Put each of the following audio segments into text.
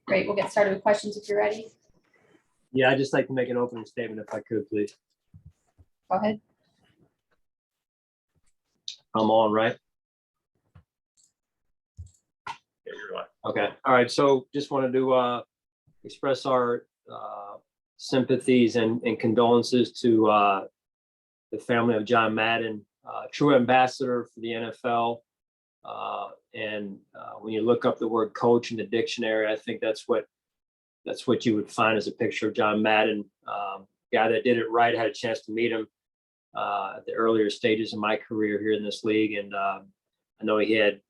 Great. We'll get started with questions if you're ready. Yeah, I'd just like to make an opening statement if I could, please. Go ahead. I'm on, right? Yeah, you're right. Okay. All right. So just wanted to express our sympathies and condolences to the family of John Madden, true ambassador for the NFL. When you look up the word coach in the dictionary, I think that's what you would find as a picture of John Madden, guy that did it right. I had a chance to meet him at the earlier stages of my career here in this league. And I know he had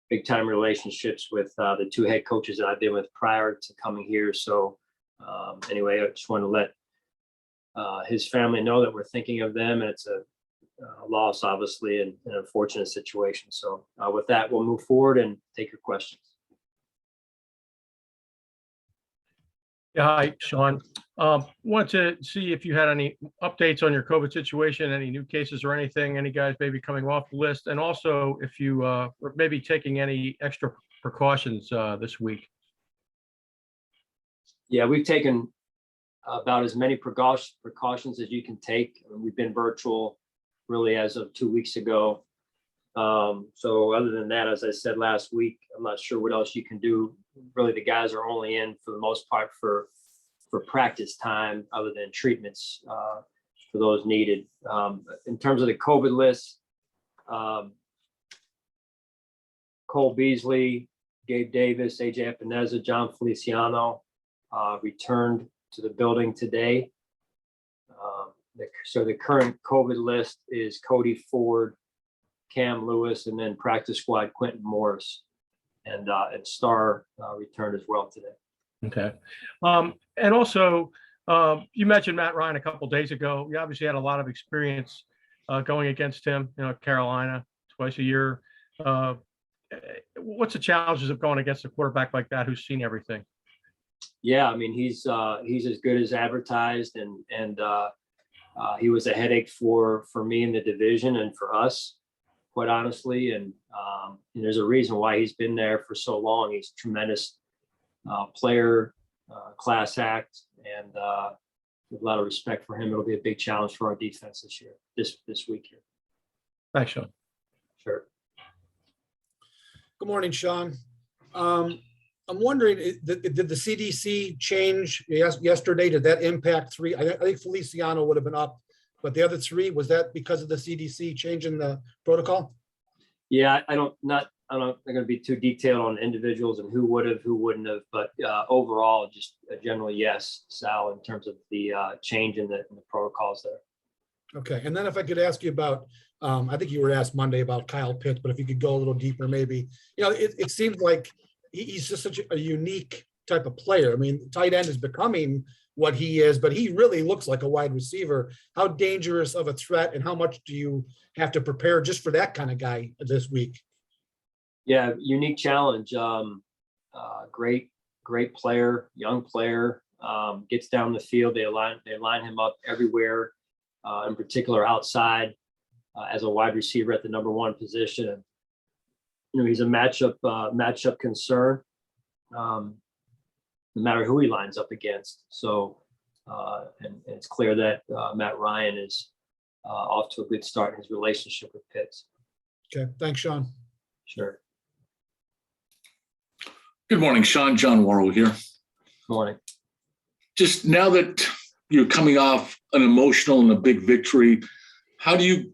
big time relationships with the two head coaches that I've been with prior to coming here. So anyway, I just want to let his family know that we're thinking of them, and it's a loss, obviously, and an unfortunate situation. So with that, we'll move forward and take your questions. Yeah, hi, Sean. Wanted to see if you had any updates on your COVID situation, any new cases or anything, any guys maybe coming off the list, and also if you were maybe taking any extra precautions this week. Yeah, we've taken about as many precautions as you can take. I mean, we've been virtual really as of 2 weeks ago. So other than that, as I said last week, I'm not sure what else you can do. Really, the guys are only in for the most part for practice time, other than treatments for those needed. In terms of the COVID list, Cole Beasley, Gabe Davis, AJ Epineza, John Feliciano returned to the building today. So the current COVID list is Cody Ford, Cam Lewis, and then practice squad Quentin Morris, and Starr returned as well today. Okay. And also, you mentioned Matt Ryan a couple days ago. You obviously had a lot of experience going against him, Carolina twice a year. What's the challenges of going against a quarterback like that who's seen everything? Yeah, I mean, he's as good as advertised, and he was a headache for me in the division and for us, quite honestly. And there's a reason why he's been there for so long. He's a tremendous player, class act, and with a lot of respect for him. It'll be a big challenge for our defense this year, this week here. Thanks, Sean. Sure. Good morning, Sean. I'm wondering, did the CDC change yesterday? Did that impact three? I think Feliciano would have been up, but the other three, was that because of the CDC changing the protocol? Yeah, I'm not going to be too detailed on individuals and who would have, who wouldn't have, but overall, just generally, yes, Sal, in terms of the change in the protocols there. Okay, and then if I could ask you about, I think you were asked Monday about Kyle Pitts, but if you could go a little deeper, maybe. It seems like he's just such a unique type of player. I mean, tight end is becoming what he is, but he really looks like a wide receiver. How dangerous of a threat, and how much do you have to prepare just for that kind of guy this week? Yeah, unique challenge. Great player, young player, gets down the field. They line him up everywhere, in particular outside as a wide receiver at the number one position. He's a matchup concern, no matter who he lines up against. So, and it's clear that Matt Ryan is off to a good start in his relationship with Pitts. Okay, thanks, Sean. Sure. Good morning, Sean. John Worrell here. Morning. Just now that you're coming off an emotional and a big victory, how do you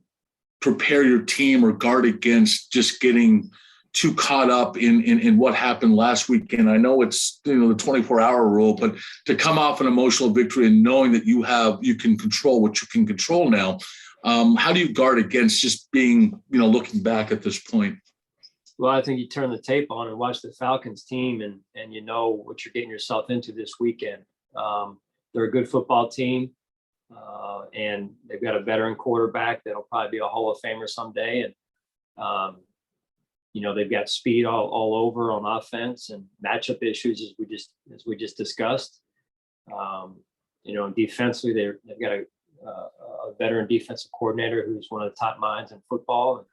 prepare your team or guard against just getting too caught up in what happened last weekend? I know it's the 24-hour rule, but to come off an emotional victory and knowing that you can control what you can control now, how do you guard against just being looking back at this point? Well, I think you turn the tape on and watch the Falcons team, and you know what you're getting yourself into this weekend. They're a good football team, and they've got a veteran quarterback that'll probably be a Hall of Famer someday. And they've got speed all over on offense and matchup issues as we just discussed. Defensively, they've got a veteran defensive coordinator who's one of the top minds in football.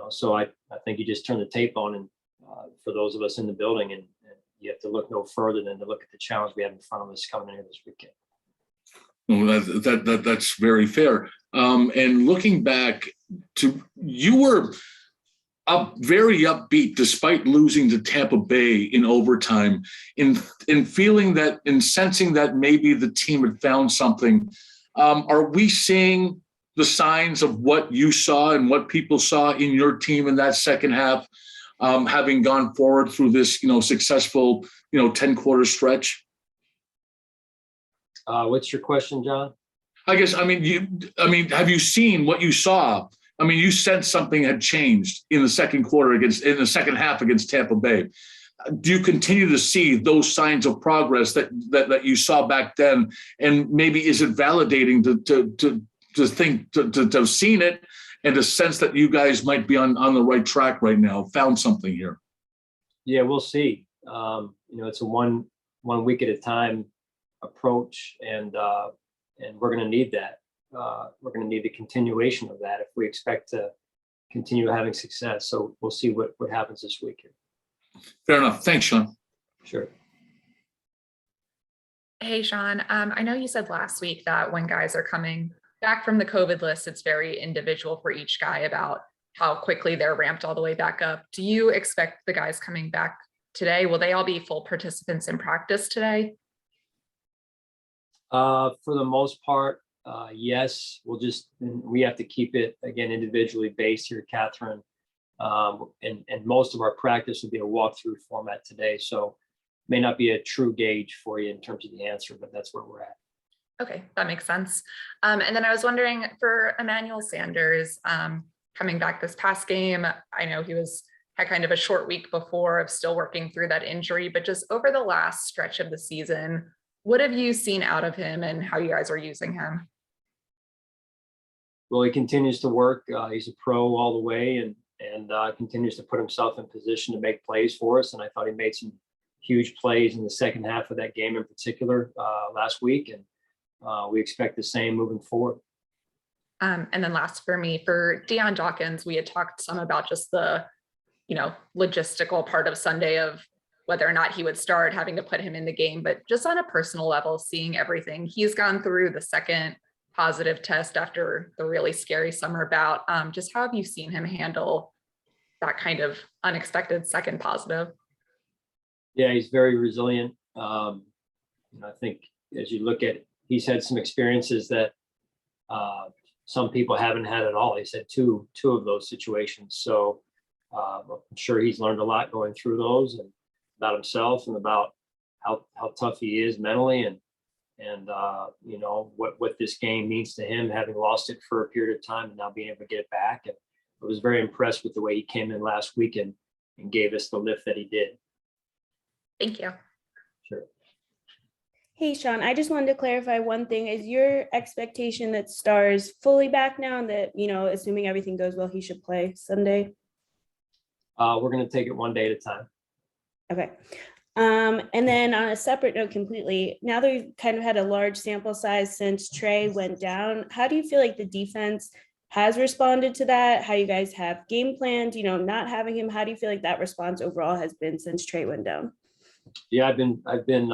So I think you just turn the tape on, and for those of us in the building, and you have to look no further than to look at the challenge we have in front of us coming into this weekend. Well, that's very fair. And looking back to, you were very upbeat despite losing to Tampa Bay in overtime, in feeling that, in sensing that maybe the team had found something. Are we seeing the signs of what you saw and what people saw in your team in that second half, having gone forward through this, successful, 10-quarter stretch? What's your question, John? I guess, have you seen what you saw? You sensed something had changed in the second half against Tampa Bay. Do you continue to see those signs of progress that you saw back then? And maybe is it validating to think, to have seen it and to sense that you guys might be on the right track right now, found something here? Yeah, we'll see. It's a one week at a time approach, and we're going to need that. We're going to need the continuation of that if we expect to continue having success. So we'll see what happens this weekend. Fair enough. Thanks, Sean. Sure. Hey, Sean, I know you said last week that when guys are coming back from the COVID list, it's very individual for each guy about how quickly they're ramped all the way back up. Do you expect the guys coming back today, will they all be full participants in practice today? For the most part, yes. We have to keep it, again, individually based here, Catherine. And most of our practice will be a walkthrough format today. So may not be a true gauge for you in terms of the answer, but that's where we're at. Okay, that makes sense. And then I was wondering for Emmanuel Sanders, coming back this past game, I know he had kind of a short week before of still working through that injury, but just over the last stretch of the season, what have you seen out of him and how you guys are using him? Well, he continues to work. He's a pro all the way and continues to put himself in position to make plays for us. And I thought he made some huge plays in the second half of that game in particular last week. And we expect the same moving forward. And then last for me, for Deion Dawkins, we had talked some about just the, logistical part of Sunday of whether or not he would start, having to put him in the game, but just on a personal level, seeing everything he's gone through, the second positive test after the really scary summer bout. Just how have you seen him handle that kind of unexpected second positive? Yeah, he's very resilient. I think as you look at, he's had some experiences that some people haven't had at all. He's had two of those situations. So I'm sure he's learned a lot going through those and about himself and about how tough he is mentally and what this game means to him, having lost it for a period of time and now being able to get it back. And I was very impressed with the way he came in last week and gave us the lift that he did. Thank you. Sure. Hey, Sean, I just wanted to clarify one thing. Is your expectation that Star is fully back now and that, assuming everything goes well, he should play Sunday? We're going to take it one day at a time. Okay. And then on a separate note completely, now that we've kind of had a large sample size since Trey went down, how do you feel like the defense has responded to that? How you guys have game planned, not having him? How do you feel like that response overall has been since Trey went down? Yeah, I've been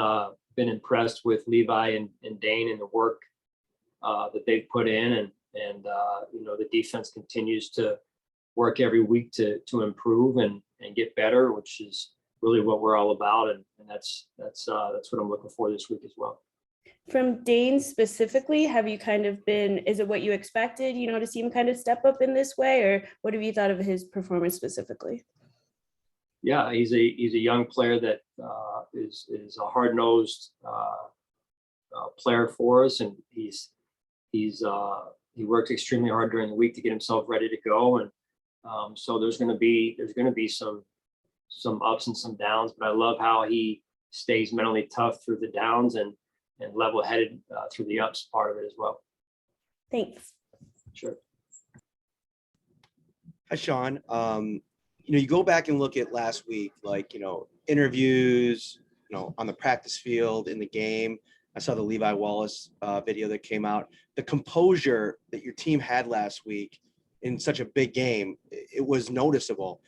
impressed with Levi and Dane and the work that they've put in and the defense continues to work every week to improve and get better, which is really what we're all about. And that's what I'm looking for this week as well. From Dane specifically, have you kind of is it what you expected, to see him kind of step up in this way, or what have you thought of his performance specifically? Yeah, he's a young player that is a hard-nosed player for us, and he works extremely hard during the week to get himself ready to go. And so there's going to be some ups and some downs, but I love how he stays mentally tough through the downs and level-headed through the ups part of it as well. Thanks. Sure. Hi, Sean. You go back and look at last week, interviews, on the practice field, in the game. I saw the Levi Wallace video that came out. The composure that your team had last week in such a big game, it was noticeable.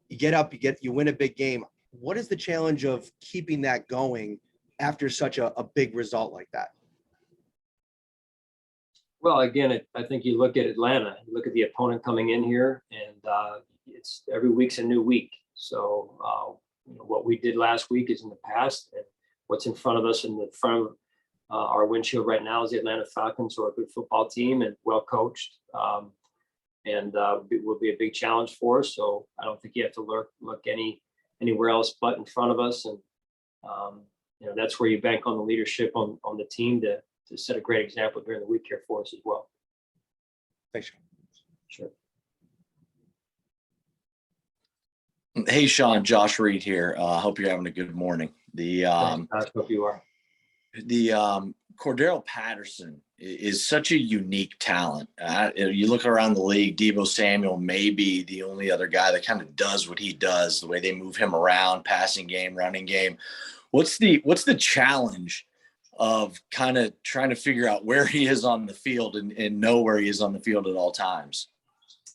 You get up, you win a big game. what is the challenge of keeping that going after such a big result like that? Well, again, I think you look at Atlanta, you look at the opponent coming in here, and it's every week's a new week. So what we did last week is in the past, and what's in front of us in the front of our windshield right now is the Atlanta Falcons, who are a good football team and well coached, and it will be a big challenge for us. So I don't think you have to look anywhere else but in front of us, and that's where you bank on the leadership on the team to set a great example during the week here for us as well. Thanks. Sure. Hey, Sean, Josh Reed here. Hope you're having a good morning. I hope you are. Cordero Patterson is such a unique talent. You look around the league, Deebo Samuel may be the only other guy that kind of does what he does, the way they move him around, passing game, running game. What's the challenge of kind of trying to figure out where he is on the field and know where he is on the field at all times?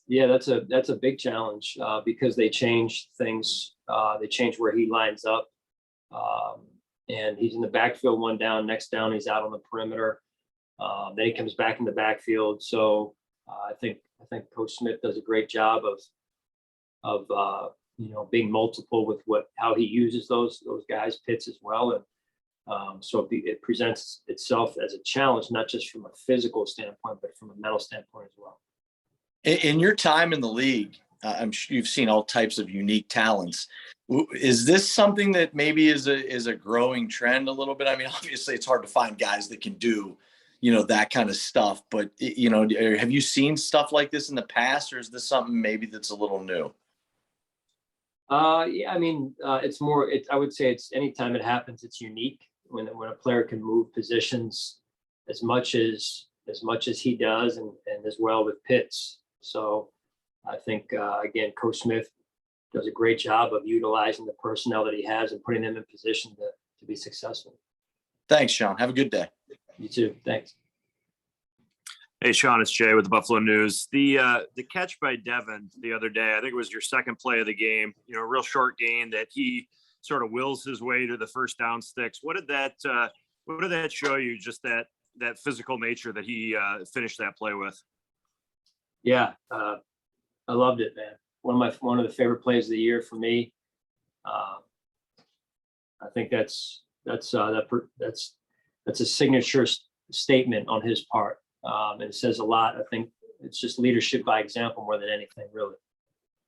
Yeah, that's a big challenge because they change things. They change where he lines up. And he's in the backfield one down, next down, he's out on the perimeter. Then he comes back in the backfield. So I think Coach Smith does a great job of being multiple with how he uses those guys, Pitts as well. And so it presents itself as a challenge, not just from a physical standpoint, but from a mental standpoint as well. In your time in the league, I'm sure you've seen all types of unique talents. Is this something that maybe is a growing trend a little bit? I mean, obviously it's hard to find guys that can do, that kind of stuff, but have you seen stuff like this in the past, or is this something maybe that's a little new? Yeah, I mean, it's more, I would say it's anytime it happens, it's unique when a player can move positions as much as he does and as well with Pitts. So I think, again, Coach Smith does a great job of utilizing the personnel that he has and putting them in position to be successful. Thanks, Sean. Have a good day. You too. Thanks. Hey, Sean, it's Jay with the Buffalo News. The catch by Devin the other day, I think it was your second play of the game, real short gain that he sort of wills his way to the first down sticks. What did that show you, just that physical nature that he finished that play with? Yeah, I loved it, man. One of the favorite plays of the year for me. I think that's a signature statement on his part, and it says a lot. I think it's just leadership by example more than anything, really.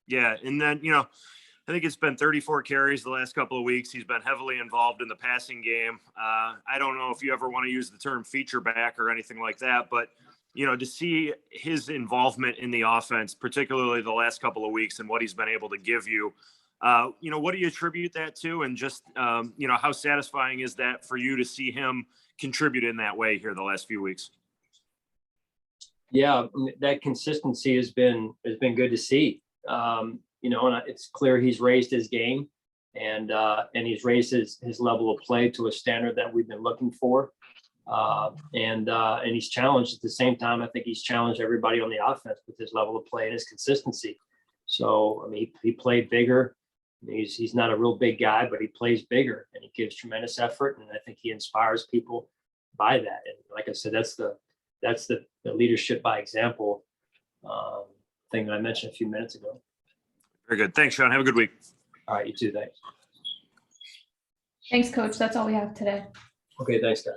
Yeah, and then I think it's been 34 carries the last couple of weeks. He's been heavily involved in the passing game. I don't know if you ever want to use the term feature back or anything like that, but to see his involvement in the offense, particularly the last couple of weeks and what he's been able to give you, what do you attribute that to? And just, how satisfying is that for you to see him contribute in that way here the last few weeks? Yeah, that consistency has been good to see. And it's clear he's raised his game and he's raised his level of play to a standard that we've been looking for. And he's challenged at the same time. I think he's challenged everybody on the offense with his level of play and his consistency. So, I mean, he played bigger. He's not a real big guy, but he plays bigger and he gives tremendous effort. And I think he inspires people by that. And like I said, that's the leadership by example thing that I mentioned a few minutes ago. Very good. Thanks, Sean. Have a good week. All right, you too. Thanks. Thanks, Coach. That's all we have today. Okay, thanks, guys.